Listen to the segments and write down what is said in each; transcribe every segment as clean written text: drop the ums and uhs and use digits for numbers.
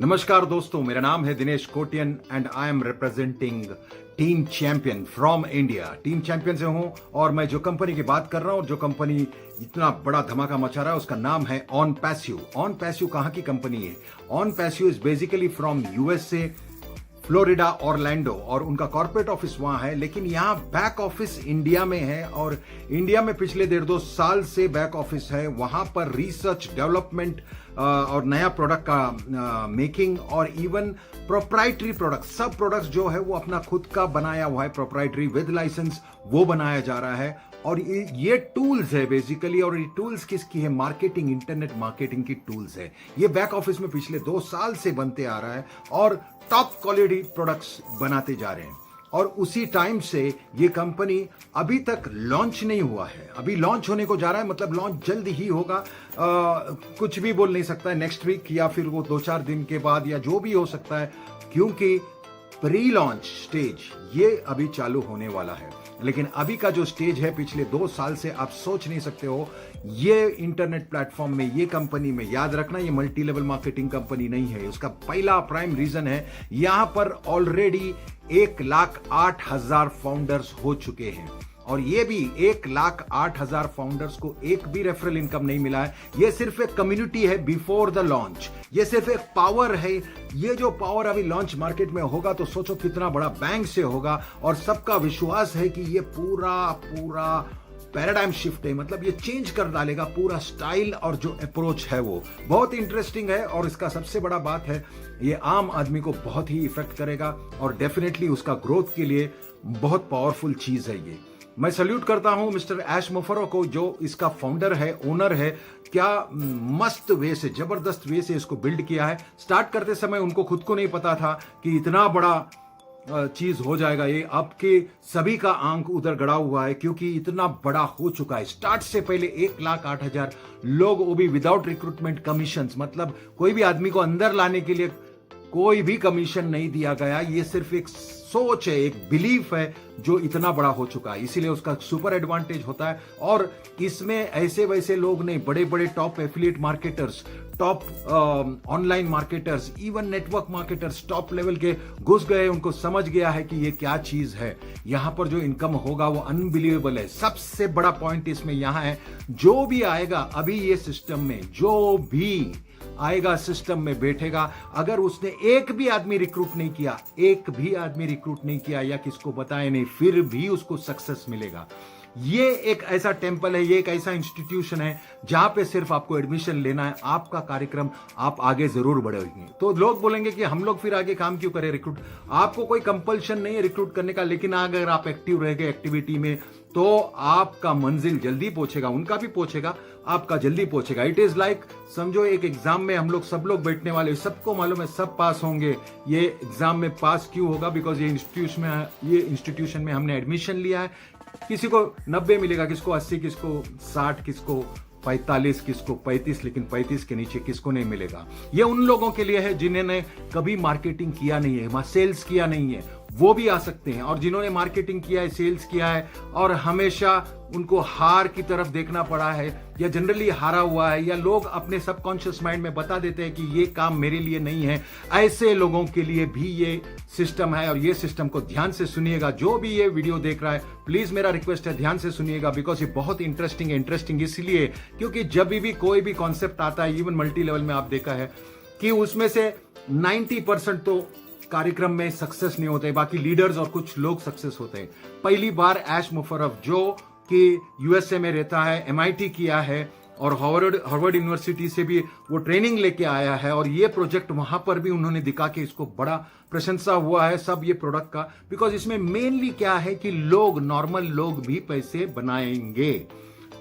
नमस्कार दोस्तों, मेरा नाम है Dinesh Kotian and I am representing team champion from India. Team champion से हूं और मैं जो कंपनी की बात कर रहा हूं और जो कंपनी इतना बड़ा धमाका मचा रहा है उसका नाम है ऑन पैसिव। ऑन पैसिव कहां की कंपनी है? On passive is basically from USA, Florida, Orlando, और उनका कॉर्पोरेट ऑफिस वहां है, लेकिन यहां बैक ऑफिस इंडिया में है। और इंडिया में पिछले 1.5-2 साल से बैक ऑफिस है। वहां पर रिसर्च, डेवलपमेंट और नया प्रोडक्ट का मेकिंग और इवन प्रोप्राइटरी प्रोडक्ट, सब प्रोडक्ट्स जो है वो अपना खुद का बनाया हुआ है, प्रोप्राइटरी विद लाइसेंस वो बनाया जा रहा है। और ये टूल्स है बेसिकली, और ये टूल्स किसकी है? मार्केटिंग, इंटरनेट मार्केटिंग की टूल्स है। ये बैक ऑफिस में पिछले 2 साल से बनते आ रहा है और टॉप क्वालिटी प्रोडक्ट्स बनाते जा रहे हैं। और उसी टाइम से ये कंपनी अभी तक लॉन्च नहीं हुआ है। अभी लॉन्च होने को जा रहा है, मतलब लॉन्च जल्द ही होगा। कुछ भी बोल नहीं सकता है, नेक्स्ट वीक या फिर वो 2-4 दिन के बाद या जो भी हो सकता है, क्योंकि प्री लॉन्च स्टेज ये अभी चालू होने वाला है। लेकिन अभी का जो स्टेज है पिछले 2 साल से आप सोच नहीं सकते हो। ये इंटरनेट प्लेटफॉर्म में, ये कंपनी में, याद रखना ये मल्टी लेवल मार्केटिंग कंपनी नहीं है। उसका पहला प्राइम रीजन है, यहां पर ऑलरेडी 1,08,000 फाउंडर्स हो चुके हैं। और ये भी 1,08,000 फाउंडर्स को एक भी रेफरल इनकम नहीं मिला है। ये सिर्फ एक कम्युनिटी है बिफोर द लॉन्च। ये सिर्फ एक पावर है। ये जो पावर अभी लॉन्च मार्केट में होगा तो सोचो कितना बड़ा बैंक से होगा। और सबका विश्वास है कि ये पूरा पैराडाइम शिफ्ट है, मतलब ये चेंज कर डालेगा पूरा स्टाइल और जो अप्रोच है वो बहुत इंटरेस्टिंग है। और इसका सबसे बड़ा बात है, ये आम आदमी को बहुत ही इफेक्ट करेगा और डेफिनेटली उसका ग्रोथ के लिए बहुत पावरफुल चीज है ये। मैं सल्यूट करता हूं मिस्टर ऐश मुफरो को, जो इसका फाउंडर है, ओनर है। क्या मस्त वे से, जबरदस्त वे से इसको बिल्ड किया है। स्टार्ट करते समय उनको खुद को नहीं पता था कि इतना बड़ा चीज हो जाएगा। ये आपके सभी का आंख उधर गड़ा हुआ है, क्योंकि इतना बड़ा हो चुका है। स्टार्ट से पहले 1,08,000 लोग, वो भी विदाउट रिक्रूटमेंट कमीशन, मतलब कोई भी आदमी को अंदर लाने के लिए कोई भी कमीशन नहीं दिया गया। ये सिर्फ एक सोच है, एक बिलीफ है जो इतना बड़ा हो चुका है, इसीलिए उसका सुपर एडवांटेज होता है। और इसमें ऐसे वैसे लोग नहीं, बड़े बड़े top affiliate marketers, top online marketers, even network marketers top level के घुस गए। उनको समझ गया है कि ये क्या चीज है। यहां पर जो इनकम होगा वो अनबिलीवेबल है। सबसे बड़ा पॉइंट इसमें यहां है, जो भी आएगा अभी ये सिस्टम में, जो भी आएगा सिस्टम में बैठेगा, अगर उसने एक भी आदमी रिक्रूट नहीं किया या किसको बताए नहीं, फिर भी उसको सक्सेस मिलेगा। ये एक ऐसा टेम्पल है, ये एक ऐसा इंस्टीट्यूशन है जहां पे सिर्फ आपको एडमिशन लेना है, आपका कार्यक्रम, आप आगे जरूर बढ़ेंगे। तो लोग बोलेंगे कि हम लोग फिर आगे काम क्यों करें रिक्रूट? आपको कोई कंपल्शन नहीं है रिक्रूट करने का, लेकिन अगर आप एक्टिव रह गए एक्टिविटी में तो आपका मंजिल जल्दी पहुंचेगा, उनका भी पहुंचेगा, आपका जल्दी पहुंचेगा। इट इज लाइक, समझो एक एग्जाम में हम लोग सब लोग बैठने वाले, सबको मालूम है सब पास होंगे। ये एग्जाम में पास क्यों होगा? बिकॉज ये इंस्टीट्यूशन में हमने एडमिशन लिया है। किसी को 90 मिलेगा, किसको 80, किसको 60, किसको 45, किसको 35, लेकिन 35 के नीचे किसको नहीं मिलेगा। ये उन लोगों के लिए है जिन्होंने कभी मार्केटिंग किया नहीं है, सेल्स किया नहीं है, वो भी आ सकते हैं। और जिन्होंने मार्केटिंग किया है, सेल्स किया है और हमेशा उनको हार की तरफ देखना पड़ा है, या जनरली हारा हुआ है, या लोग अपने सबकॉन्शियस माइंड में बता देते हैं कि ये काम मेरे लिए नहीं है, ऐसे लोगों के लिए भी ये सिस्टम है। और ये सिस्टम को ध्यान से सुनिएगा। जो भी ये वीडियो देख रहा है, प्लीज मेरा रिक्वेस्ट है ध्यान से सुनिएगा, बिकॉज ये बहुत इंटरेस्टिंग है। इंटरेस्टिंग इसलिए क्योंकि जब भी कोई भी कॉन्सेप्ट आता है, इवन मल्टी लेवल में आप देखा है कि उसमें से 90% तो कार्यक्रम में सक्सेस नहीं होते, बाकी लीडर्स और कुछ लोग सक्सेस होते हैं। पहली बार ऐश मुफर्रफ, जो कि यूएसए में रहता है, एमआईटी किया है और हार्वर्ड यूनिवर्सिटी से भी वो ट्रेनिंग लेके आया है, और ये प्रोजेक्ट वहां पर भी उन्होंने दिखा के इसको बड़ा प्रशंसा हुआ है सब ये प्रोडक्ट का। बिकॉज इसमें मेनली क्या है कि लोग, नॉर्मल लोग भी पैसे बनाएंगे।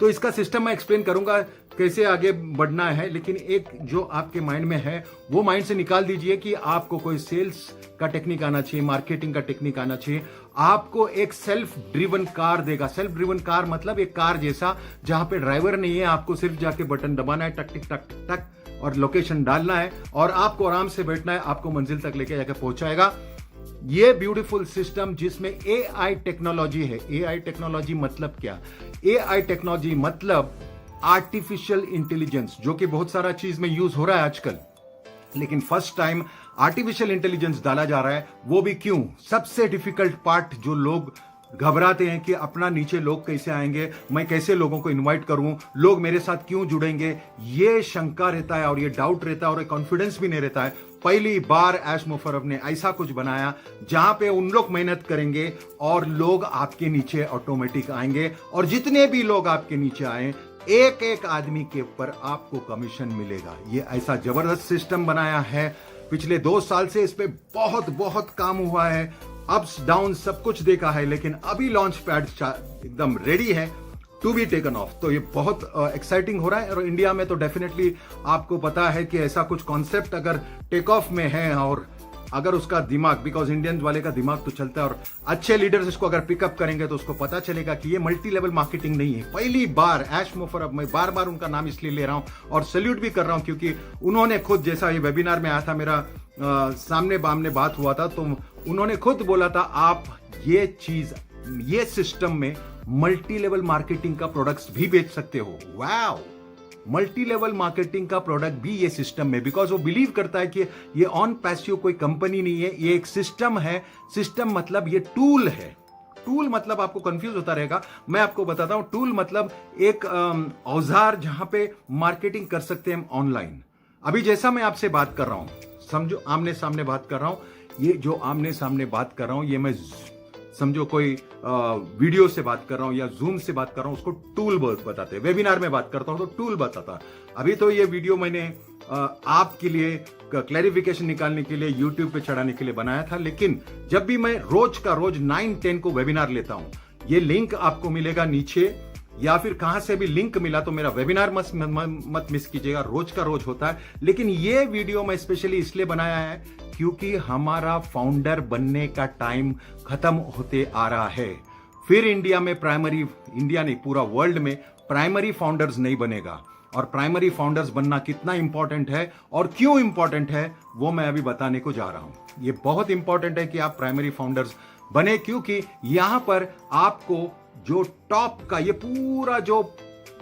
तो इसका सिस्टम मैं एक्सप्लेन करूंगा कैसे आगे बढ़ना है, लेकिन एक जो आपके माइंड में है वो माइंड से निकाल दीजिए कि आपको कोई सेल्स का टेक्निक आना चाहिए, मार्केटिंग का टेक्निक आना चाहिए। आपको एक सेल्फ ड्रिवन कार देगा। सेल्फ ड्रिवन कार मतलब एक कार जैसा, जहां पे ड्राइवर नहीं है, आपको सिर्फ जाके बटन दबाना है, टक टिक टक टक, और लोकेशन डालना है, और आपको आराम से बैठना है, आपको मंजिल तक लेके जाके पहुंचाएगा। ये ब्यूटीफुल सिस्टम जिसमें एआई टेक्नोलॉजी है। एआई टेक्नोलॉजी मतलब क्या? एआई टेक्नोलॉजी मतलब आर्टिफिशियल इंटेलिजेंस, जो कि बहुत सारा चीज में यूज हो रहा है आजकल। लेकिन फर्स्ट टाइम आर्टिफिशियल इंटेलिजेंस डाला जा रहा है। वो भी क्यों? सबसे डिफिकल्ट पार्ट जो लोग घबराते हैं कि अपना नीचे लोग कैसे आएंगे, मैं कैसे लोगों को इनवाइट करूं, लोग मेरे साथ क्यों जुड़ेंगे, ये शंका रहता है और ये डाउट रहता है और कॉन्फिडेंस भी नहीं रहता है। पहली बार ऐश मुशर्रफ ने ऐसा कुछ बनाया जहां पे उन लोग मेहनत करेंगे और लोग आपके नीचे ऑटोमेटिक आएंगे, और जितने भी लोग आपके नीचे आए एक एक आदमी के ऊपर आपको कमीशन मिलेगा। ये ऐसा जबरदस्त सिस्टम बनाया है। पिछले 2 साल से इस पे बहुत बहुत काम हुआ है, अप्स डाउन सब कुछ देखा है, लेकिन अभी लॉन्च पैड एकदम रेडी है टू बी टेकन ऑफ। तो ये बहुत एक्साइटिंग हो रहा है। और इंडिया में तो डेफिनेटली आपको पता है कि ऐसा कुछ कॉन्सेप्ट अगर टेक ऑफ में है और अगर उसका दिमाग, बिकॉज इंडियन वाले का दिमाग तो चलता है और अच्छे लीडर्स इसको अगर पिकअप करेंगे तो उसको पता चलेगा कि ये मल्टी लेवल मार्केटिंग नहीं है। पहली बार ऐश मुशर्रफ, मैं बार बार उनका नाम इसलिए ले रहा हूं और सैल्यूट भी कर रहा हूं क्योंकि उन्होंने खुद, जैसा ये वेबिनार में आया था मेरा, सामने बामने बात हुआ था, तो उन्होंने खुद बोला था आप ये चीज, ये सिस्टम में मल्टी लेवल मार्केटिंग का प्रोडक्ट्स भी बेच सकते हो। वाओ, मल्टी लेवल मार्केटिंग का प्रोडक्ट भी ये सिस्टम में, बिकॉज वो बिलीव करता है कि ये ऑन पैसिव कोई कंपनी नहीं है, ये एक सिस्टम है। सिस्टम मतलब ये टूल है। टूल मतलब आपको कंफ्यूज होता रहेगा, मैं आपको बताता हूं। टूल मतलब एक औजार जहां पे मार्केटिंग कर सकते हैं ऑनलाइन। अभी जैसा मैं आपसे बात कर रहा हूं, समझो आमने सामने बात कर रहा हूं, ये जो आमने सामने बात कर रहा हूं ये मैं समझो कोई वीडियो से बात कर रहा हूं या जूम से बात कर रहा हूं, उसको टूल बताते हैं। वेबिनार में बात करता हूं तो टूल बताता। अभी तो ये वीडियो मैंने आपके लिए क्लैरिफिकेशन निकालने के लिए यूट्यूब पे चढ़ाने के लिए बनाया था, लेकिन जब भी मैं रोज का रोज 9-10 को वेबिनार लेता हूं, ये लिंक आपको मिलेगा नीचे, या फिर कहां से भी लिंक मिला तो मेरा वेबिनार मत मिस कीजिएगा। रोज का रोज होता है, लेकिन ये वीडियो मैं स्पेशली इसलिए बनाया है क्योंकि हमारा फाउंडर बनने का टाइम खत्म होते आ रहा है। फिर इंडिया में प्राइमरी, इंडिया नहीं पूरा वर्ल्ड में प्राइमरी फाउंडर्स नहीं बनेगा। और प्राइमरी फाउंडर्स बनना कितना इंपॉर्टेंट है और क्यों इंपॉर्टेंट है वो मैं अभी बताने को जा रहा हूं। ये बहुत इंपॉर्टेंट है कि आप प्राइमरी फाउंडर्स बने, क्योंकि यहां पर आपको जो टॉप का ये पूरा जो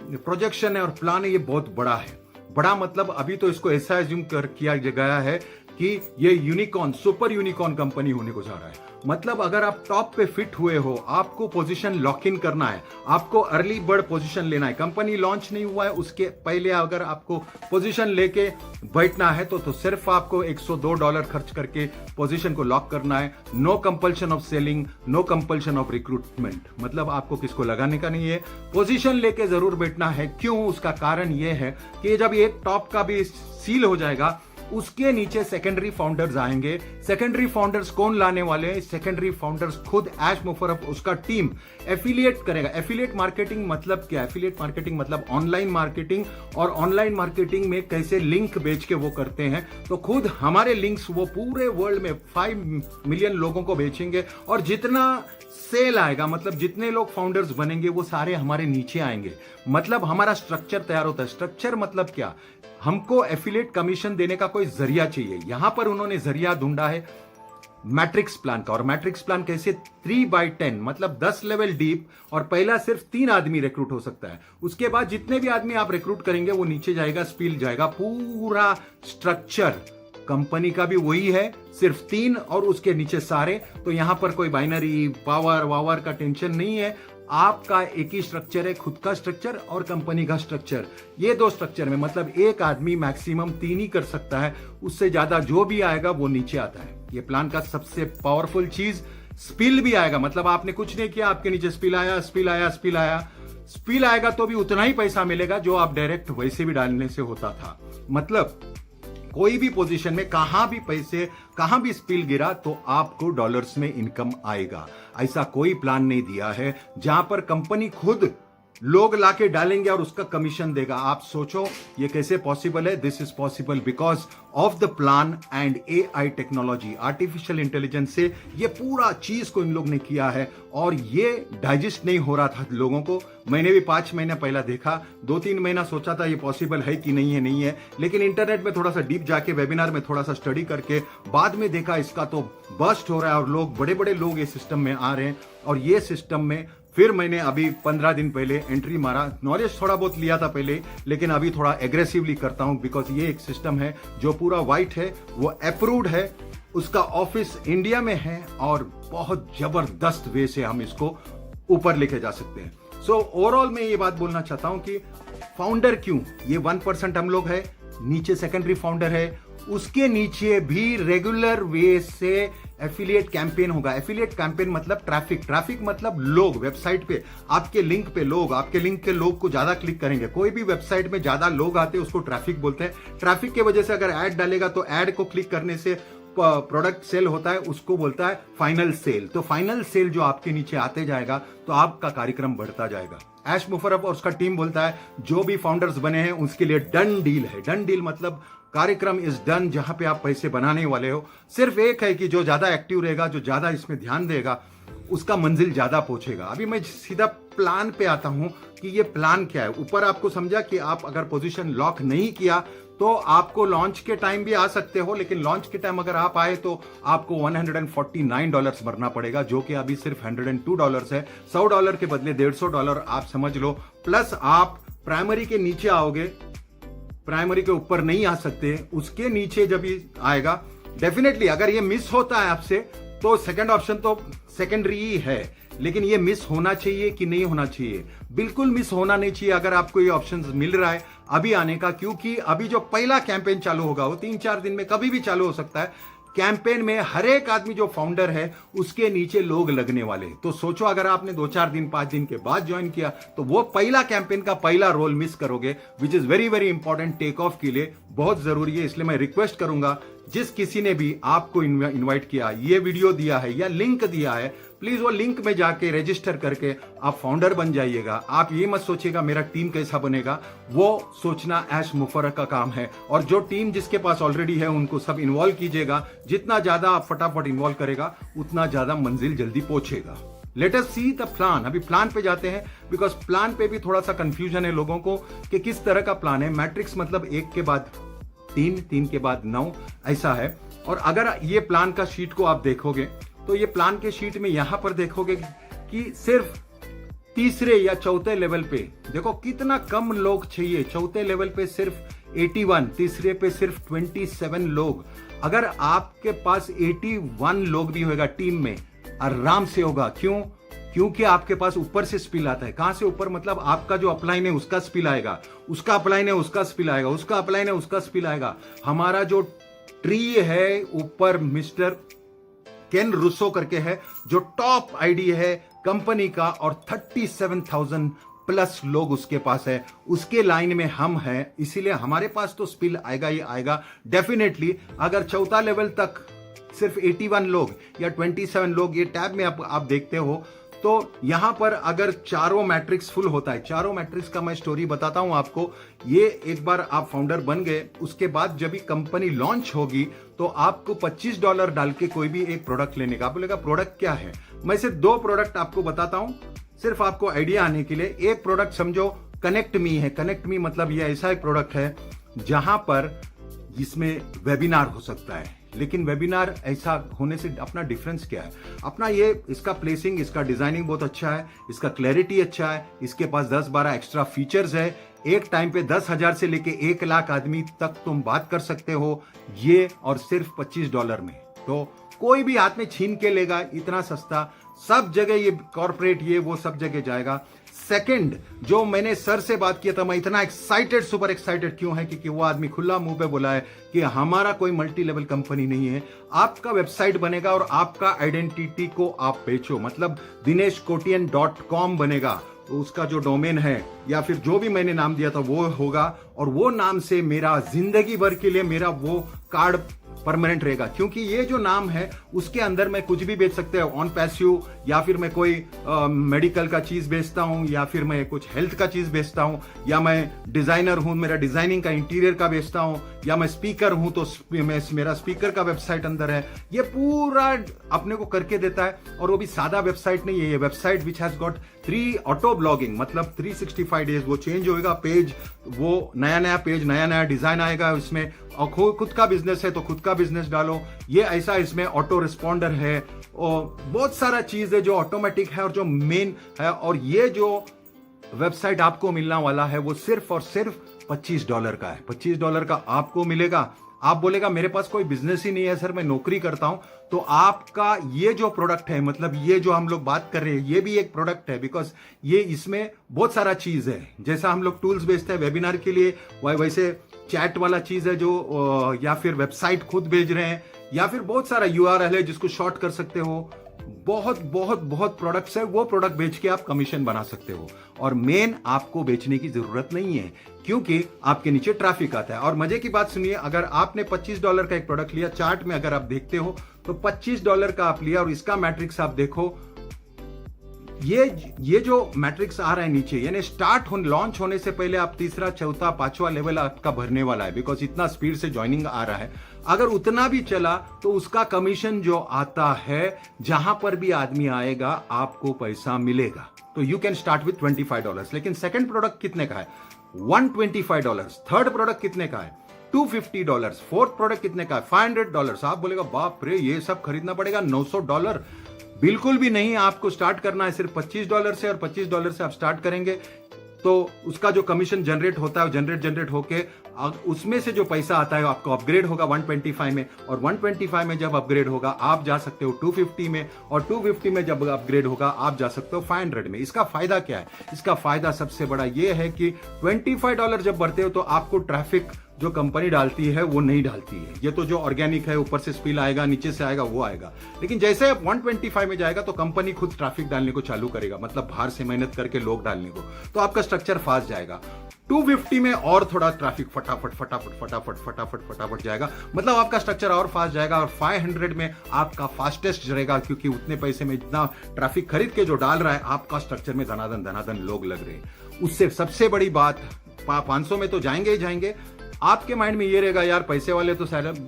प्रोजेक्शन है और प्लान है, ये बहुत बड़ा है। बड़ा मतलब अभी तो इसको ऐसा एज्यूम किया गया है कि ये यूनिकॉर्न, सुपर यूनिकॉर्न कंपनी होने को जा रहा है। मतलब अगर आप टॉप पे फिट हुए हो, आपको पोजीशन लॉक इन करना है, आपको अर्ली बर्ड पोजीशन लेना है। कंपनी लॉन्च नहीं हुआ है उसके पहले अगर आपको पोजीशन लेके बैठना है तो सिर्फ आपको $102 खर्च करके पोजीशन को लॉक करना है। No compulsion of selling, no compulsion of recruitment, मतलब आपको किसको लगाने का नहीं है, पोजीशन लेके जरूर बैठना है। क्यों? उसका कारण यह है कि जब एक टॉप का भी सील हो जाएगा, उसके नीचे सेकेंडरी फाउंडर्स आएंगे। सेकेंडरी फाउंडर्स कौन लाने वाले हैं? सेकेंडरी फाउंडर्स खुद ऐश मुशर्रफ, उसका टीम एफिलिएट करेगा। एफिलिएट मार्केटिंग मतलब क्या? एफिलिएट मार्केटिंग मतलब ऑनलाइन मार्केटिंग, और ऑनलाइन मार्केटिंग में कैसे लिंक बेच के वो करते हैं। तो खुद हमारे लिंक्स वो पूरे वर्ल्ड में 5 मिलियन लोगों को बेचेंगे, और जितना सेल आएगा, मतलब जितने लोग फाउंडर्स बनेंगे वो सारे हमारे नीचे आएंगे। मतलब हमारा स्ट्रक्चर तैयार होता है। स्ट्रक्चर मतलब क्या? हमको एफिलिएट कमीशन देने का कोई जरिया चाहिए। यहां पर उन्होंने जरिया ढूंढा है मैट्रिक्स प्लान का। और मैट्रिक्स प्लान कैसे? 3/10, मतलब 10 लेवल डीप, और पहला सिर्फ 3 आदमी रिक्रूट हो सकता है। उसके बाद जितने भी आदमी आप रिक्रूट करेंगे वो नीचे जाएगा, स्पील जाएगा। पूरा स्ट्रक्चर कंपनी का भी वही है, सिर्फ 3 और उसके नीचे सारे। तो यहां पर कोई बाइनरी पावर वावर का टेंशन नहीं है। आपका एक ही स्ट्रक्चर है, खुद का स्ट्रक्चर और कंपनी का स्ट्रक्चर। ये 2 स्ट्रक्चर में मतलब एक आदमी मैक्सिमम 3 ही कर सकता है, उससे ज्यादा जो भी आएगा वो नीचे आता है। ये प्लान का सबसे पावरफुल चीज, स्पिल भी आएगा। मतलब आपने कुछ नहीं किया, आपके नीचे स्पिल आया, स्पिल आया, स्पिल आया, स्पिल आएगा तो भी उतना ही पैसा मिलेगा जो आप डायरेक्ट वैसे भी डालने से होता था। मतलब कोई भी पोजीशन में कहां भी पैसे, कहां भी स्पिल गिरा तो आपको डॉलर्स में इनकम आएगा। ऐसा कोई प्लान नहीं दिया है जहां पर कंपनी खुद लोग लाके डालेंगे और उसका कमीशन देगा। आप सोचो ये कैसे पॉसिबल है? This is possible because of the plan and AI technology, artificial intelligence से ये पूरा चीज को इन लोग ने किया है। और ये डाइजेस्ट नहीं हो रहा था लोगों को। मैंने भी 5 महीना पहला देखा, 2-3 महीना सोचा था ये पॉसिबल है कि नहीं है, नहीं है। लेकिन इंटरनेट में थोड़ा सा डीप जाके, वेबिनार में थोड़ा सा स्टडी करके बाद में देखा इसका तो बस्ट हो रहा है और लोग, बड़े बड़े लोग इस सिस्टम में आ रहे हैं। और ये सिस्टम में फिर मैंने अभी 15 दिन पहले एंट्री मारा। नॉलेज थोड़ा बहुत लिया था पहले, लेकिन अभी थोड़ा एग्रेसिवली करता हूं बिकॉज ये एक सिस्टम है जो पूरा वाइट है, वो अप्रूव्ड है, उसका ऑफिस इंडिया में है और बहुत जबरदस्त वे से हम इसको ऊपर लेके जा सकते हैं। सो ओवरऑल मैं ये बात बोलना चाहता हूं कि फाउंडर क्यों, ये 1% हम लोग है, नीचे सेकेंडरी फाउंडर है, उसके नीचे भी रेगुलर वे से एफिलिएट कैंपेन होगा। एफिलिएट कैंपेन मतलब ट्रैफिक मतलब लोग वेबसाइट पे आपके लिंक पे लोग, आपके लिंक के लोग को ज्यादा क्लिक करेंगे। कोई भी वेबसाइट में ज्यादा लोग आते हैं उसको ट्रैफिक बोलते हैं। ट्रैफिक की वजह से अगर ऐड डालेगा तो ऐड को क्लिक करने से प्रोडक्ट सेल होता है, उसको बोलता है फाइनल सेल। तो फाइनल सेल जो आपके नीचे आते जाएगा तो आपका कार्यक्रम बढ़ता जाएगा। ऐश मुफर्रफ और उसका टीम बोलता है जो भी फाउंडर्स बने हैं उसके लिए डन डील है। डन डील मतलब कार्यक्रम इज डन, जहां पे आप पैसे बनाने वाले हो। सिर्फ एक है कि जो ज्यादा एक्टिव रहेगा, जो ज्यादा इसमें ध्यान देगा, उसका मंजिल ज्यादा पहुंचेगा। अभी मैं सीधा प्लान पे आता हूं कि ये प्लान क्या है। ऊपर आपको समझा कि आप अगर पोजीशन लॉक नहीं किया तो आपको लॉन्च के टाइम भी आ सकते हो, लेकिन लॉन्च के टाइम अगर आप आए तो आपको $149 भरना पड़ेगा, जो कि अभी सिर्फ $102 है। $100 के बदले $150 आप समझ लो। प्लस आप प्राइमरी के नीचे आओगे, प्राइमरी के ऊपर नहीं आ सकते, उसके नीचे जब ये आएगा डेफिनेटली अगर ये मिस होता है आपसे तो सेकंड ऑप्शन तो सेकेंडरी ही है, लेकिन ये मिस होना चाहिए कि नहीं होना चाहिए? बिल्कुल मिस होना नहीं चाहिए अगर आपको ये ऑप्शन मिल रहा है अभी आने का, क्योंकि अभी जो पहला कैंपेन चालू होगा वो 3-4 दिन में कभी भी चालू हो सकता है। कैंपेन में हर एक आदमी जो फाउंडर है उसके नीचे लोग लगने वाले। तो सोचो अगर आपने 2-4 दिन 5 दिन के बाद ज्वाइन किया तो वो पहला कैंपेन का पहला रोल मिस करोगे, which is very very important take off के लिए, बहुत जरूरी है। इसलिए मैं रिक्वेस्ट करूंगा जिस किसी ने भी आपको इनवाइट किया, ये वीडियो दिया है या लिंक दिया है, प्लीज वो लिंक में जाके रजिस्टर करके आप फाउंडर बन जाइएगा। आप ये मत सोचिएगा मेरा टीम कैसा बनेगा, वो सोचना ऐश मुफर्रफ का काम है। और जो टीम जिसके पास ऑलरेडी है उनको सब इन्वॉल्व कीजिएगा। जितना ज्यादा आप फटाफट इन्वॉल्व करेगा उतना ज्यादा मंजिल जल्दी पहुंचेगा। Let us see the plan. अभी प्लान पे जाते हैं बिकॉज प्लान पे भी थोड़ा सा कंफ्यूजन है लोगों को कि किस तरह का प्लान है। मैट्रिक्स मतलब 1 के बाद 3, 3 के बाद 9 ऐसा है। और अगर ये प्लान का शीट को आप देखोगे तो ये प्लान के शीट में यहां पर देखोगे कि सिर्फ तीसरे या चौथे लेवल पे देखो कितना कम लोग चाहिए। चौथे लेवल पे सिर्फ 81, तीसरे पे सिर्फ 27 लोग। अगर आपके पास 81 लोग भी होगा टीम में, आराम से होगा। क्यों? क्योंकि आपके पास ऊपर से स्पिल आता है। कहां से ऊपर? मतलब आपका जो अपलाइन है उसका स्पिल आएगा, उसका अपलाइन है उसका स्पिल आएगा, उसका अपलाइन है उसका स्पिल आएगा। हमारा जो ट्री है ऊपर मिस्टर केन रूसो करके है जो टॉप आईडी है कंपनी का, और 37,000 प्लस लोग उसके पास है, उसके लाइन में हम हैं, इसीलिए हमारे पास तो स्पिल आएगा ही आएगा डेफिनेटली। अगर चौथा लेवल तक सिर्फ 81 लोग या 27 लोग, ये टैब में आप देखते हो, तो यहां पर अगर चारों मैट्रिक्स फुल होता है, चारों मैट्रिक्स का मैं स्टोरी बताता हूं आपको। ये एक बार आप फाउंडर बन गए, उसके बाद जब भी कंपनी लॉन्च होगी तो आपको $25 डाल के कोई भी एक प्रोडक्ट लेने का। आप बोलेगा प्रोडक्ट क्या है? मैं सिर्फ 2 प्रोडक्ट आपको बताता हूं, सिर्फ आपको आइडिया आने के लिए। एक प्रोडक्ट समझो कनेक्ट मी है। कनेक्ट मी मतलब ये ऐसा एक प्रोडक्ट है जहां पर इसमें वेबिनार हो सकता है। लेकिन वेबिनार ऐसा होने से अपना डिफरेंस क्या है? अपना ये इसका प्लेसिंग, इसका डिजाइनिंग बहुत अच्छा है, इसका क्लैरिटी अच्छा है, इसके पास 10-12 एक्स्ट्रा फीचर्स है। एक टाइम पे 10,000 से लेके 1 लाख आदमी तक तुम बात कर सकते हो, ये और सिर्फ $25 में। तो कोई भी हाथ में छीन के लेगा, इतना सस्ता, सब जगह ये कॉर्पोरेट ये वो सब जगह जाएगा। सेकंड, जो मैंने सर से बात किया था, मैं इतना एक्साइटेड, सुपर एक्साइटेड क्यों है? क्योंकि वो आदमी खुला मुंह पे बोला है कि हमारा कोई मल्टी लेवल कंपनी नहीं है। आपका वेबसाइट बनेगा और आपका आइडेंटिटी को आप बेचो, मतलब dineshkotian.com बनेगा। उसका जो डोमेन है या फिर जो भी मैंने नाम दिया था वो होगा, और वो नाम से मेरा जिंदगी भर के लिए मेरा वो कार्ड परमानेंट रहेगा। क्योंकि ये जो नाम है उसके अंदर मैं कुछ भी बेच सकते हैं, ऑन पैसिव, या फिर मैं कोई मेडिकल का चीज बेचता हूं, या फिर मैं कुछ हेल्थ का चीज बेचता हूं, या मैं डिजाइनर हूं, मेरा डिजाइनिंग का इंटीरियर का बेचता हूं, या मैं स्पीकर हूं तो मेरा स्पीकर का वेबसाइट अंदर है। ये पूरा अपने को करके देता है, और वो भी सादा वेबसाइट नहीं है। ये website which has got 3 auto blogging, मतलब 365 डेज वो चेंज होएगा पेज, वो नया पेज, नया डिजाइन आएगा इसमें। और खुद का बिजनेस है तो खुद का बिजनेस डालो। ये ऐसा, इसमें ऑटो रिस्पॉन्डर है, और बहुत सारा चीज है जो ऑटोमेटिक है और जो मेन है। और ये जो वेबसाइट आपको मिलने वाला है वो सिर्फ और सिर्फ $25 का है। $25 का आपको मिलेगा। आप बोलेगा मेरे पास कोई बिजनेस ही नहीं है सर, मैं नौकरी करता हूं, तो आपका ये जो प्रोडक्ट है, मतलब ये जो हम लोग बात कर रहे हैं, ये भी एक प्रोडक्ट है। बिकॉज ये इसमें बहुत सारा चीज है। जैसा हम लोग टूल्स बेचते हैं वेबिनार के लिए, वैसे चैट वाला चीज है जो, या फिर वेबसाइट खुद भेज रहे हैं, या फिर बहुत सारा URL है जिसको शॉर्ट कर सकते हो। बहुत बहुत बहुत प्रोडक्ट्स है, वो प्रोडक्ट बेच के आप कमीशन बना सकते हो। और मेन आपको बेचने की जरूरत नहीं है क्योंकि आपके नीचे ट्रैफिक आता है। और मजे की बात सुनिए, अगर आपने $25 का एक प्रोडक्ट लिया, चार्ट में अगर आप देखते हो तो $25 का आप लिया और इसका मैट्रिक्स आप देखो, ये जो मैट्रिक्स आ रहा है नीचे, यानी लॉन्च होने से पहले आप तीसरा, चौथा, पांचवा लेवल आपका भरने वाला है। बिकॉज इतना स्पीड से ज्वाइनिंग आ रहा है। अगर उतना भी चला तो उसका कमीशन जो आता है, जहां पर भी आदमी आएगा आपको पैसा मिलेगा। तो यू कैन स्टार्ट विथ $25। लेकिन सेकंड प्रोडक्ट कितने का है? $125। थर्ड प्रोडक्ट कितने का है? $250। फोर्थ प्रोडक्ट कितने का है? $500। आप बोलेगा बाप रे, ये सब खरीदना पड़ेगा $900। बिल्कुल भी नहीं, आपको स्टार्ट करना है सिर्फ $25 से, और $25 से आप स्टार्ट करेंगे तो उसका जो कमीशन जनरेट होता है, जनरेट होके उसमें से जो पैसा आता है आपको अपग्रेड होगा 125 में, और 125 में जब अपग्रेड होगा आप जा सकते हो 250 में, और 250 में जब अपग्रेड होगा आप जा सकते हो 500 में। इसका फायदा क्या है? इसका फायदा सबसे बड़ा ये है कि $25 जब बढ़ते हो तो आपको ट्रैफिक जो कंपनी डालती है वो नहीं डालती है। ये तो जो ऑर्गेनिक है, ऊपर से स्पिल आएगा, नीचे से आएगा, वो आएगा। लेकिन जैसे 125 में जाएगा तो कंपनी खुद ट्रैफिक डालने को चालू करेगा, मतलब बाहर से मेहनत करके लोग डालने को, तो आपका स्ट्रक्चर फास्ट जाएगा। 250 में और थोड़ा ट्रैफिक फटाफट जाएगा, मतलब आपका स्ट्रक्चर और फास्ट जाएगा। और 500 में आपका फास्टेस्ट रहेगा क्योंकि उतने पैसे में इतना ट्रैफिक खरीद के जो डाल रहा है, आपका स्ट्रक्चर में धनाधन लोग लग रहे हैं। उससे सबसे बड़ी बात, 500 में तो जाएंगे ही जाएंगे। आपके माइंड में ये रहेगा यार पैसे वाले तो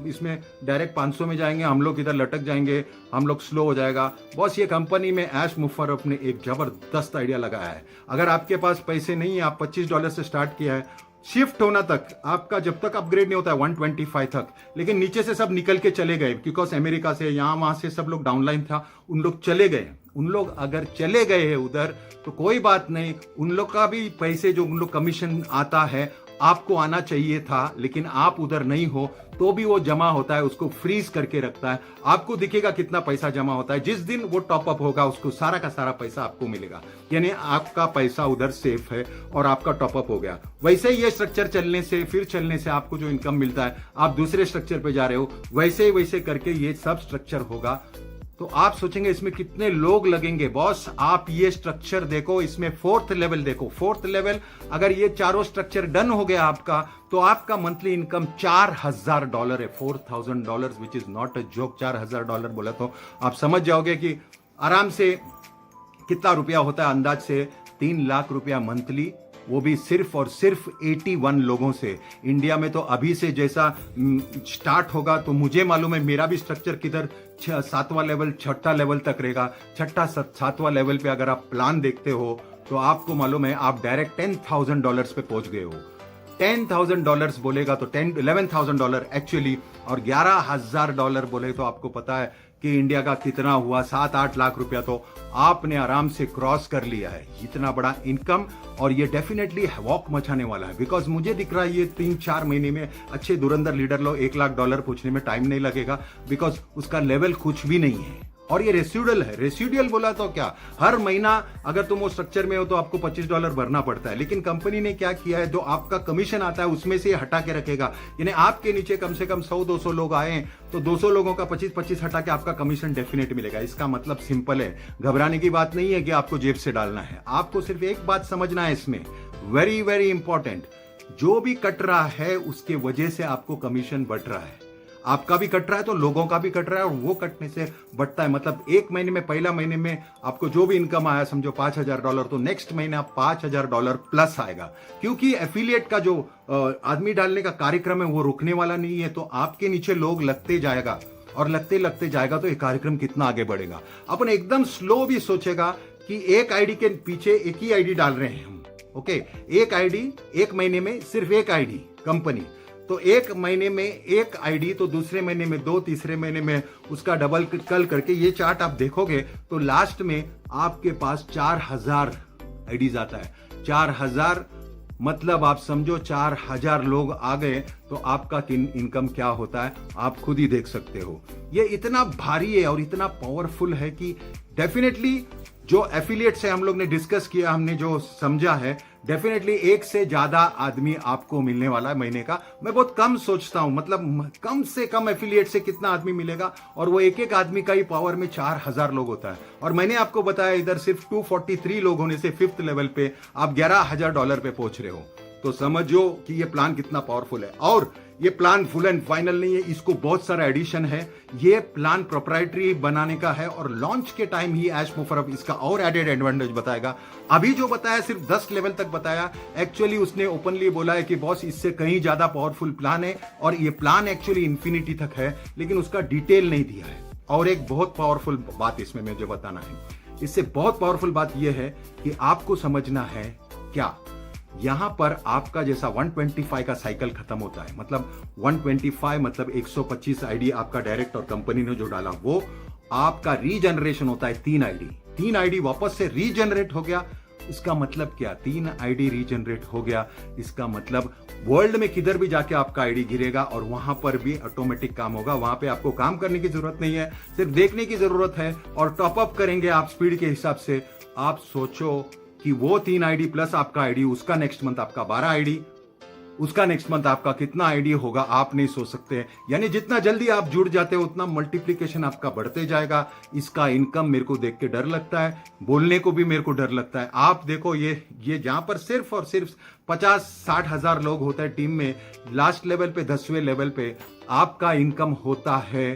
इसमें डायरेक्ट 500 में जाएंगे, हम लोग इधर लटक जाएंगे, हम लोग स्लो हो जाएगा। बॉस, ये कंपनी में ऐश मुफर्रफ ने एक जबरदस्त आइडिया लगाया है। अगर आपके पास पैसे नहीं है, आप $25 से स्टार्ट किया है, शिफ्ट होना तक आपका जब तक अपग्रेड नहीं होता है 125 तक, लेकिन नीचे से सब निकल के चले गए बिकॉज अमेरिका से यहां वहां से सब लोग डाउनलाइन था, उन लोग चले गए। उन लोग अगर चले गए हैं उधर तो कोई बात नहीं, उन लोग का भी पैसे जो उन लोग कमीशन आता है आपको आना चाहिए था, लेकिन आप उधर नहीं हो तो भी वो जमा होता है, उसको फ्रीज करके रखता है। आपको दिखेगा कितना पैसा जमा होता है, जिस दिन वो टॉप अप होगा उसको सारा का सारा पैसा आपको मिलेगा, यानी आपका पैसा उधर सेफ है और आपका टॉप अप हो गया। वैसे ही ये स्ट्रक्चर चलने से आपको जो इनकम मिलता है, आप दूसरे स्ट्रक्चर पे जा रहे हो, वैसे करके ये सब स्ट्रक्चर होगा। तो आप सोचेंगे इसमें कितने लोग लगेंगे। बॉस, आप ये स्ट्रक्चर देखो, इसमें 4th लेवल देखो। 4th लेवल, अगर ये चारों स्ट्रक्चर डन हो गया आपका, तो आपका मंथली इनकम $4000 है। $4000 which is not a joke. $4000 बोला तो आप समझ जाओगे कि आराम से कितना रुपया होता है। अंदाज से 3 लाख रुपया मंथली, वो भी सिर्फ और सिर्फ 81 लोगों से। इंडिया में तो अभी से जैसा स्टार्ट होगा तो मुझे मालूम है मेरा भी स्ट्रक्चर किधर 7वां लेवल 6ठा लेवल तक रहेगा। 6ठा 7वां लेवल पे अगर आप प्लान देखते हो तो आपको मालूम है आप डायरेक्ट $10,000 पे पहुंच गए हो। $10,000 बोलेगा तो $11,000 एक्चुअली, और $11,000 बोले तो आपको पता है कि इंडिया का कितना हुआ, 7-8 लाख रुपया तो आपने आराम से क्रॉस कर लिया है। इतना बड़ा इनकम, और ये डेफिनेटली वॉक मचाने वाला है। बिकॉज मुझे दिख रहा है ये 3-4 महीने में अच्छे धुरंधर लीडर लोग $1 लाख पूछने में टाइम नहीं लगेगा, बिकॉज उसका लेवल कुछ भी नहीं है। और ये रेसिडुअल है। रेसिडुअल बोला तो क्या, हर महीना अगर तुम वो स्ट्रक्चर में हो तो आपको $25 भरना पड़ता है। लेकिन कंपनी ने क्या किया है, जो आपका कमीशन आता है उसमें से हटा के रखेगा। यानी आपके नीचे कम से कम 100-200 लोग आए तो 200 लोगों का 25-25 हटा के आपका कमीशन डेफिनेट मिलेगा। इसका मतलब सिंपल है, घबराने की बात नहीं है कि आपको जेब से डालना है। आपको सिर्फ एक बात समझना है इसमें, वेरी वेरी इंपॉर्टेंट, जो भी कट रहा है उसके वजह से आपको कमीशन बढ़ रहा है। आपका भी कट रहा है तो लोगों का भी कट रहा है, और वो कटने से बढ़ता है। मतलब एक महीने में, पहला महीने में आपको जो भी इनकम आया समझो $5000, तो नेक्स्ट महीने आप $5000 प्लस आएगा। क्योंकि एफिलिएट का जो आदमी डालने का कार्यक्रम है वो रुकने वाला नहीं है, तो आपके नीचे लोग लगते जाएगा, और लगते जाएगा तो ये कार्यक्रम कितना आगे बढ़ेगा। अपन एकदम स्लो भी सोचेगा कि एक आईडी के पीछे एक ही आईडी डाल रहे हैं हम, ओके, एक आईडी, एक महीने में सिर्फ एक आईडी कंपनी, तो एक महीने में एक आईडी, तो दूसरे महीने में दो, तीसरे महीने में उसका डबल कल करके ये चार्ट आप देखोगे तो लास्ट में आपके पास 4000 आईडीज आता है। 4000 मतलब आप समझो 4000 लोग आ गए तो आपका इनकम क्या होता है आप खुद ही देख सकते हो। ये इतना भारी है और इतना पावरफुल है कि डेफिनेटली जो एफिलिएट से हम लोग ने डिस्कस किया, हमने जो समझा है, डेफिनेटली एक से ज्यादा आदमी आपको मिलने वाला है महीने का। मैं बहुत कम सोचता हूं, मतलब कम से कम एफिलिएट से कितना आदमी मिलेगा, और वो एक एक आदमी का ही पावर में 4000 लोग होता है। और मैंने आपको बताया इधर सिर्फ 243 लोग होने से 5th लेवल पे आप $11,000 पे पहुंच रहे हो। तो समझो कि ये प्लान कितना पावरफुल है। और ये प्लान फुल एंड फाइनल नहीं है, इसको बहुत सारा एडिशन है। ये प्लान प्रोप्राइटरी बनाने का है और लॉन्च के टाइम ही ऐश मुफर्रफ इसका और एडेड एडवांटेज बताएगा। अभी जो बताया सिर्फ 10 लेवल तक बताया, एक्चुअली उसने ओपनली बोला है कि बॉस इससे कहीं ज्यादा पावरफुल प्लान है और ये प्लान एक्चुअली इंफिनिटी तक है, लेकिन उसका डिटेल नहीं दिया है। और एक बहुत पावरफुल बात इसमें मुझे बताना है, इससे बहुत पावरफुल बात यह है कि आपको समझना है क्या, यहां पर आपका जैसा 125 का साइकिल खत्म होता है, मतलब 125 मतलब 125 आईडी आपका डायरेक्ट और कंपनी ने जो डाला वो आपका रीजनरेशन होता है। 3 आईडी वापस से रीजनरेट हो गया। इसका मतलब क्या, 3 आईडी रीजनरेट हो गया, इसका मतलब वर्ल्ड में किधर भी जाके आपका आईडी गिरेगा और वहां पर भी ऑटोमेटिक काम होगा। वहां पे आपको काम करने की जरूरत नहीं है, सिर्फ देखने की जरूरत है और टॉप अप करेंगे आप स्पीड के हिसाब से। आप सोचो कि वो 3 आईडी प्लस आपका आईडी, उसका नेक्स्ट मंथ आपका 12 आईडी, उसका नेक्स्ट मंथ आपका कितना आईडी होगा आप नहीं सोच सकते। यानी जितना जल्दी आप जुड़ जाते हो उतना मल्टीप्लिकेशन आपका बढ़ते जाएगा। इसका इनकम मेरे को देख के डर लगता है, बोलने को भी मेरे को डर लगता है। आप देखो ये जहां पर सिर्फ और सिर्फ 50-60 हजार लोग होता है टीम में, लास्ट लेवल पे 10वें लेवल पे आपका इनकम होता है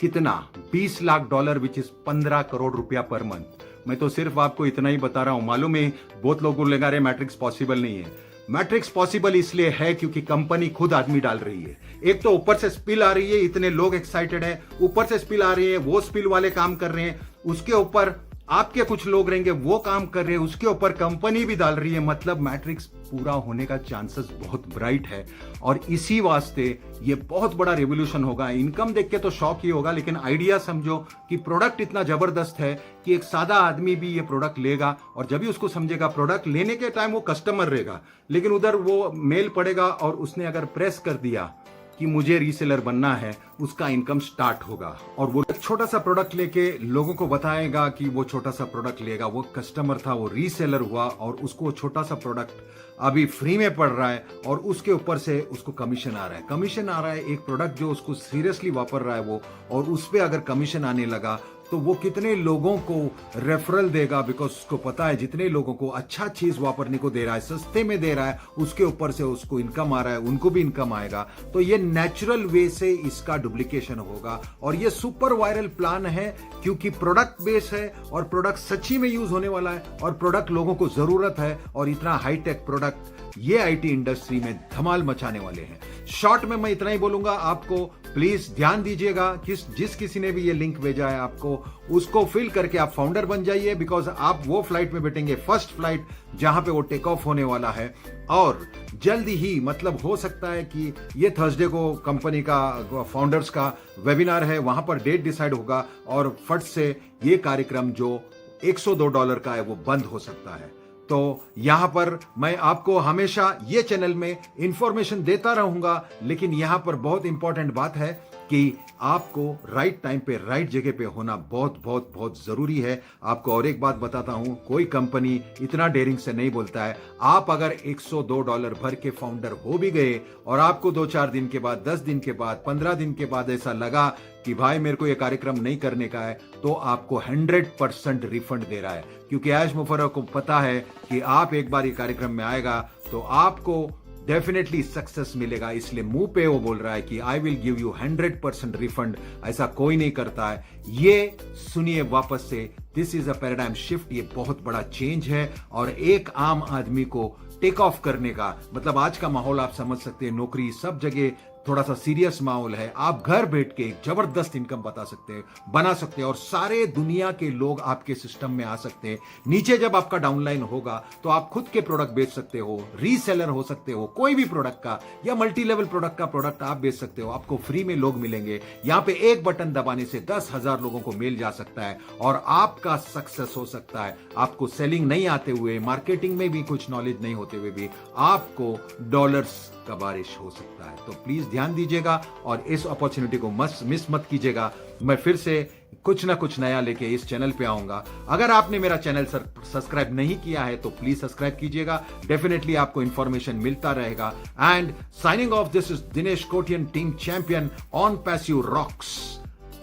कितना, $20 लाख, विच इज 15 करोड़ रुपया पर मंथ। मैं तो सिर्फ आपको इतना ही बता रहा हूं। मालूम है बहुत लोग बोलेगा अरे मैट्रिक्स पॉसिबल नहीं है। मैट्रिक्स पॉसिबल इसलिए है क्योंकि कंपनी खुद आदमी डाल रही है। एक तो ऊपर से स्पिल आ रही है, इतने लोग एक्साइटेड है, ऊपर से स्पिल आ रही है, वो स्पिल वाले काम कर रहे हैं, उसके ऊपर आपके कुछ लोग रहेंगे वो काम कर रहे हैं, उसके ऊपर कंपनी भी डाल रही है। मतलब मैट्रिक्स पूरा होने का चांसेस बहुत ब्राइट है और इसी वास्ते ये बहुत बड़ा रेवोल्यूशन होगा। इनकम देख के तो शॉक ही होगा, लेकिन आइडिया समझो कि प्रोडक्ट इतना जबरदस्त है कि एक सादा आदमी भी ये प्रोडक्ट लेगा और जब भी उसको समझेगा, प्रोडक्ट लेने के टाइम वो कस्टमर रहेगा, लेकिन उधर वो मेल पड़ेगा और उसने अगर प्रेस कर दिया कि मुझे रीसेलर बनना है, उसका इनकम स्टार्ट होगा। और वो छोटा सा प्रोडक्ट लेके लोगों को बताएगा कि वो छोटा सा प्रोडक्ट लेगा, वो कस्टमर था, वो रीसेलर हुआ और उसको छोटा सा प्रोडक्ट अभी फ्री में पड़ रहा है और उसके ऊपर से उसको कमीशन आ रहा है। कमीशन आ रहा है एक प्रोडक्ट जो उसको सीरियसली वापर रहा है वो, और उस पर अगर कमीशन आने लगा तो वो कितने लोगों को रेफरल देगा, बिकॉज उसको पता है जितने लोगों को अच्छा चीज वापरने को दे रहा है, सस्ते में दे रहा है, उसके ऊपर से उसको इनकम आ रहा है, उनको भी इनकम आएगा। तो ये नेचुरल वे से इसका डुप्लीकेशन होगा और ये सुपर वायरल प्लान है क्योंकि प्रोडक्ट बेस है और प्रोडक्ट सच्ची में यूज होने वाला है और प्रोडक्ट लोगों को जरूरत है और इतना हाईटेक प्रोडक्ट ये आईटी इंडस्ट्री में धमाल मचाने वाले हैं। शॉर्ट में मैं इतना ही बोलूंगा, आपको प्लीज ध्यान दीजिएगा जिस किसी ने भी ये लिंक भेजा है आपको उसको फिल करके आप फाउंडर बन जाइए, बिकॉज आप वो फ्लाइट में बैठेंगे, फर्स्ट फ्लाइट जहां पे वो टेक ऑफ होने वाला है। और जल्दी ही, मतलब हो सकता है कि ये थर्सडे को कंपनी का फाउंडर्स का वेबिनार है, वहां पर डेट डिसाइड होगा और फट से ये कार्यक्रम जो $102 का है वो बंद हो सकता है। तो यहां पर मैं आपको हमेशा ये चैनल में इंफॉर्मेशन देता रहूंगा, लेकिन यहां पर बहुत इंपॉर्टेंट बात है कि आपको राइट टाइम पे राइट जगह पे होना बहुत बहुत बहुत जरूरी है। आपको और एक बात बताता हूं, कोई कंपनी इतना डेयरिंग से नहीं बोलता है। आप अगर $102 भर के फाउंडर हो भी गए और आपको 2-4 दिन के बाद, 10 दिन के बाद, 15 दिन के बाद ऐसा लगा कि भाई मेरे को यह कार्यक्रम नहीं करने का है, तो आपको 100% रिफंड दे रहा है, क्योंकि ऐश मुफर्रफ को पता है कि आप एक बार ये कार्यक्रम में आएगा तो आपको डेफिनेटली सक्सेस मिलेगा। इसलिए मुंह पे वो बोल रहा है कि I will give you 100% refund. ऐसा कोई नहीं करता है। ये सुनिए वापस से, this is a paradigm shift. ये बहुत बड़ा चेंज है और एक आम आदमी को टेक ऑफ करने का, मतलब आज का माहौल आप समझ सकते हैं, नौकरी सब जगह थोड़ा सा सीरियस माहौल है, आप घर बैठ के एक जबरदस्त इनकम बना सकते हैं और सारे दुनिया के लोग आपके सिस्टम में आ सकते हैं। नीचे जब आपका डाउनलाइन होगा तो आप खुद के प्रोडक्ट बेच सकते हो, रीसेलर हो सकते हो, कोई भी प्रोडक्ट का या मल्टी लेवल प्रोडक्ट का प्रोडक्ट आप बेच सकते हो। आपको फ्री में लोग मिलेंगे। यहां पे एक बटन दबाने से 10,000 लोगों को मेल जा सकता है और आपका सक्सेस हो सकता है। आपको सेलिंग नहीं आते हुए, मार्केटिंग में भी कुछ नॉलेज नहीं होते हुए भी आपको डॉलर्स का बारिश हो सकता है। तो प्लीज ध्यान दीजिएगा और इस अपॉर्चुनिटी को मिस मत कीजिएगा। मैं फिर से कुछ ना कुछ नया लेके इस चैनल पे आऊंगा। अगर आपने मेरा चैनल सब्सक्राइब नहीं किया है तो प्लीज सब्सक्राइब कीजिएगा। डेफिनेटली आपको इंफॉर्मेशन मिलता रहेगा। And signing off, this is Dinesh Kotian, team champion on passive rocks.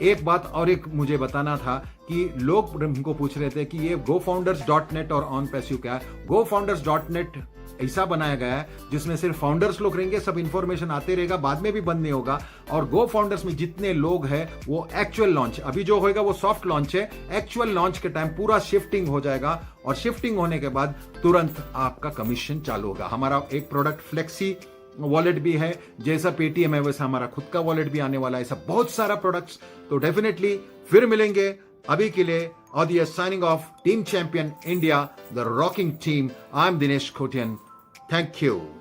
एक बात और एक मुझे बताना था कि लोग हमको पूछ रहे थे कि ये GoFounders.net और ऑन पैसिव क्या है। GoFounders.net ऐसा बनाया गया है जिसमें सिर्फ फाउंडर्स लोग रहेंगे, सब इंफॉर्मेशन आते रहेगा, बाद में भी बंद नहीं होगा। और गो फाउंडर्स में जितने लोग हैं वो एक्चुअल लॉन्च, अभी जो होगा वो सॉफ्ट लॉन्च है, एक्चुअल लॉन्च के टाइम पूरा शिफ्टिंग हो जाएगा और शिफ्टिंग होने के बाद तुरंत आपका कमीशन चालू होगा। हमारा एक प्रोडक्ट फ्लेक्सी वॉलेट भी है, जैसा पेटीएम है वैसा हमारा खुद का वॉलेट भी आने वाला है। ऐसा बहुत सारा प्रोडक्ट्स, तो डेफिनेटली फिर मिलेंगे। अभी के लिए audio signing off, team champion India, the rocking team. I am Dinesh Kotian. Thank you.